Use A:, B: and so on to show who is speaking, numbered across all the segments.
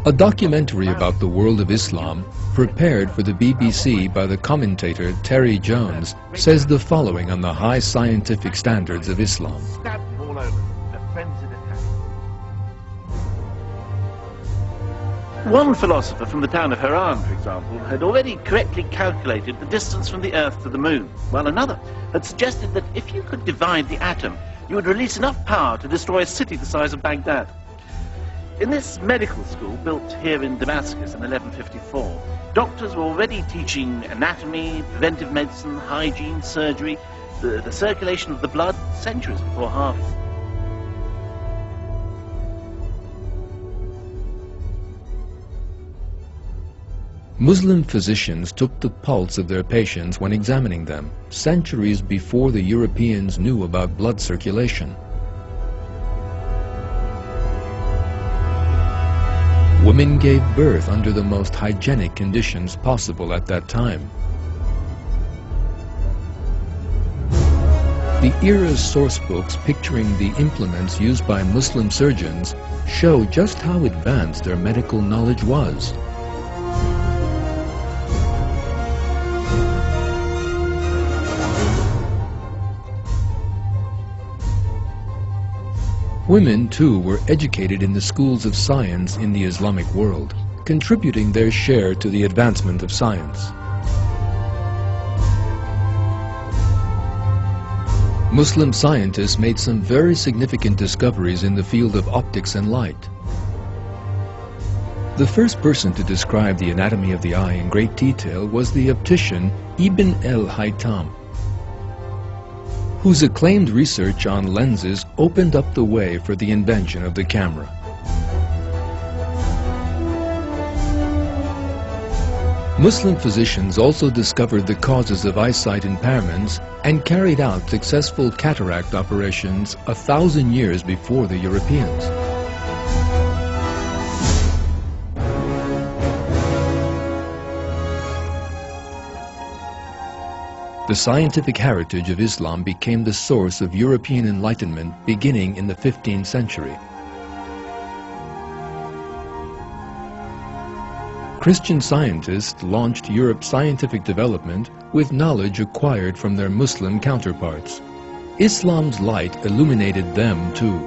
A: A documentary about the world of Islam, prepared for the BBC by the commentator Terry Jones, says the following on the high scientific standards of Islam.
B: One philosopher from the town of Harun, for example, had already correctly calculated the distance from the Earth to the Moon, while another had suggested that if you could divide the atom, you would release enough power to destroy a city the size of Baghdad. In this medical school, built here in Damascus in 1154, doctors were already teaching anatomy, preventive medicine, hygiene, surgery, the circulation of the blood, centuries before Harun.
A: Muslim physicians took the pulse of their patients when examining them, centuries before the Europeans knew about blood circulation. Women gave birth under the most hygienic conditions possible at that time. The era's sourcebooks picturing the implements used by Muslim surgeons show just how advanced their medical knowledge was. Women, too, were educated in the schools of science in the Islamic world, contributing their share to the advancement of science. Muslim scientists made some very significant discoveries in the field of optics and light. The first person to describe the anatomy of the eye in great detail was the optician Ibn al-Haytham, whose acclaimed research on lenses opened up the way for the invention of the camera. Muslim physicians also discovered the causes of eyesight impairments and carried out successful cataract operations 1,000 years before the Europeans. The scientific heritage of Islam became the source of European enlightenment beginning in the 15th century. Christian scientists launched Europe's scientific development with knowledge acquired from their Muslim counterparts. Islam's light illuminated them too.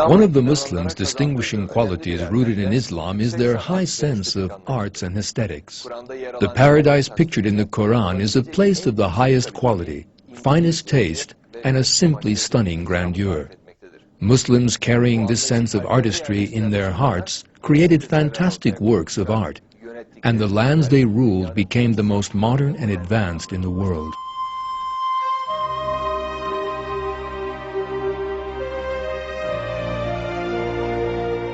A: One of the Muslims' distinguishing qualities rooted in Islam is their high sense of arts and aesthetics. The paradise pictured in the Quran is a place of the highest quality, finest taste, and a simply stunning grandeur. Muslims carrying this sense of artistry in their hearts created fantastic works of art, and the lands they ruled became the most modern and advanced in the world.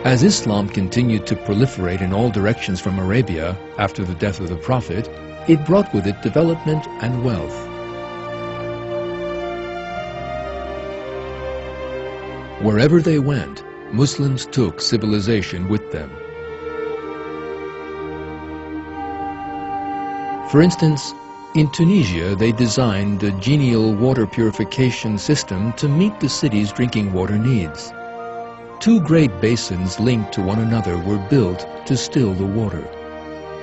A: As Islam continued to proliferate in all directions from Arabia after the death of the Prophet, it brought with it development and wealth. Wherever they went, Muslims took civilization with them. For instance, in Tunisia they designed a genial water purification system to meet the city's drinking water needs. Two great basins linked to one another were built to still the water.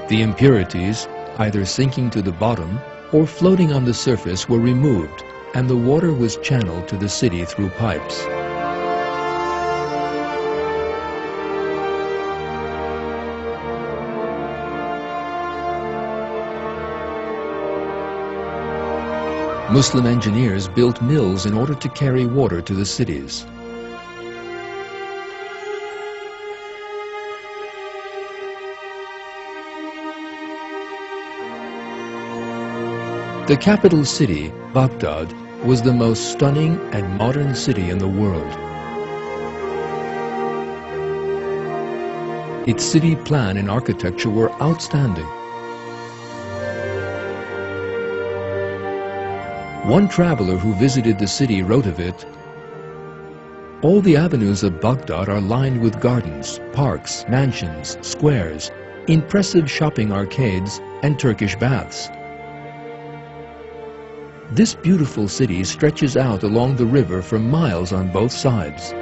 A: The impurities, either sinking to the bottom or floating on the surface, were removed, and the water was channeled to the city through pipes. Muslim engineers built mills in order to carry water to the cities. The capital city, Baghdad, was the most stunning and modern city in the world. Its city plan and architecture were outstanding. One traveler who visited the city wrote of it, "All the avenues of Baghdad are lined with gardens, parks, mansions, squares, impressive shopping arcades, and Turkish baths. This beautiful city stretches out along the river for miles on both sides."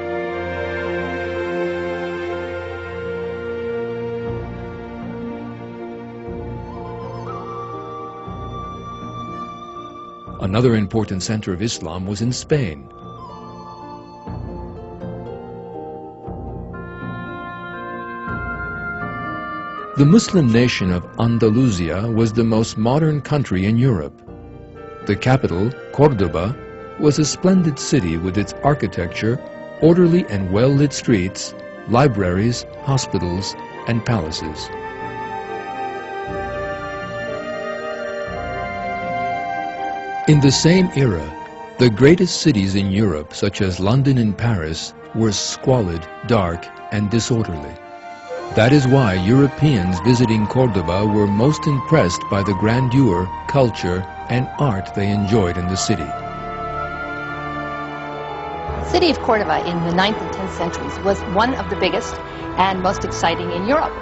A: Another important center of Islam was in Spain. The Muslim nation of Andalusia was the most modern country in Europe. The capital, Cordoba, was a splendid city with its architecture, orderly and well-lit streets, libraries, hospitals, and palaces. In the same era, the greatest cities in Europe, such as London and Paris, were squalid, dark, and disorderly. That is why Europeans visiting Cordoba were most impressed by the grandeur, culture, and art they enjoyed in the city.
C: The city of Cordoba in the 9th and 10th centuries was one of the biggest and most exciting in Europe.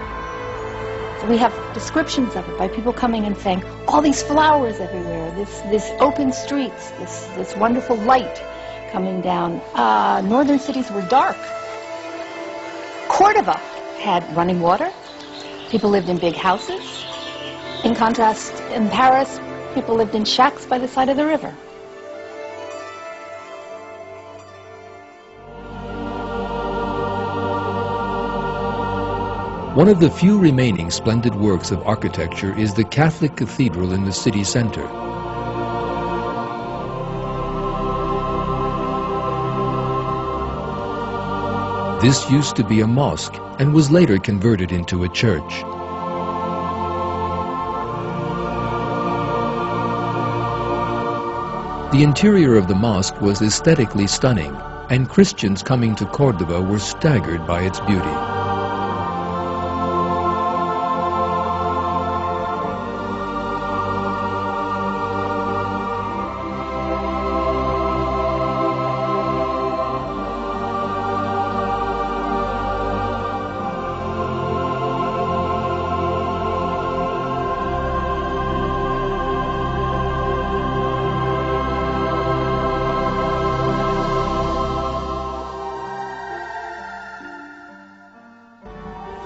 C: So we have descriptions of it by people coming and saying, all these flowers everywhere, this open streets, this wonderful light coming down. Northern cities were dark. Cordoba had running water. People lived in big houses. In contrast, in Paris, people lived in shacks by the side of the river.
A: One of the few remaining splendid works of architecture is the Catholic Cathedral in the city center. This used to be a mosque and was later converted into a church. The interior of the mosque was aesthetically stunning, and Christians coming to Cordoba were staggered by its beauty.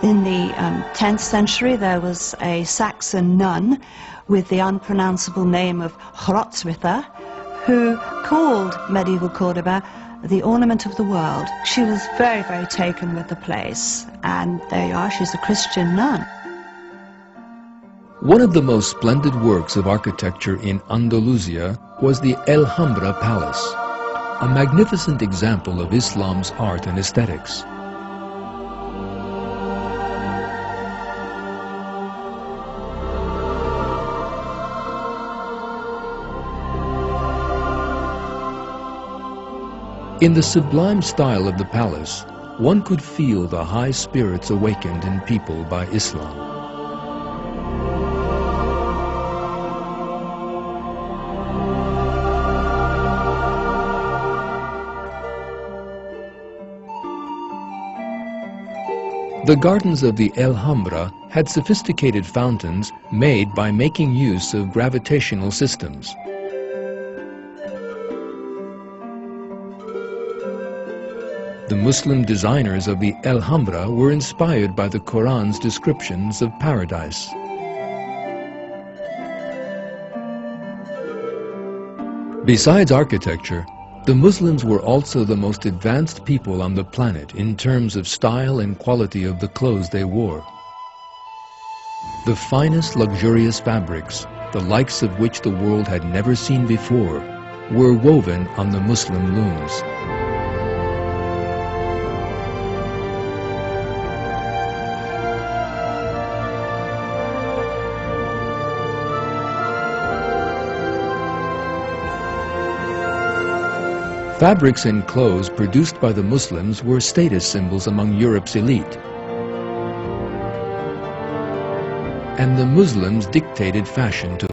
D: In the 10th century, there was a Saxon nun with the unpronounceable name of Hrotswitha, who called medieval Cordoba the ornament of the world. She was very, very taken with the place, and there you are, she's a Christian nun.
A: One of the most splendid works of architecture in Andalusia was the Alhambra Palace, a magnificent example of Islam's art and aesthetics. In the sublime style of the palace, one could feel the high spirits awakened in people by Islam. The gardens of the Alhambra had sophisticated fountains made by making use of gravitational systems. The Muslim designers of the Alhambra were inspired by the Quran's descriptions of paradise. Besides architecture, the Muslims were also the most advanced people on the planet in terms of style and quality of the clothes they wore. The finest luxurious fabrics, the likes of which the world had never seen before, were woven on the Muslim looms. Fabrics and clothes produced by the Muslims were status symbols among Europe's elite. And the Muslims dictated fashion to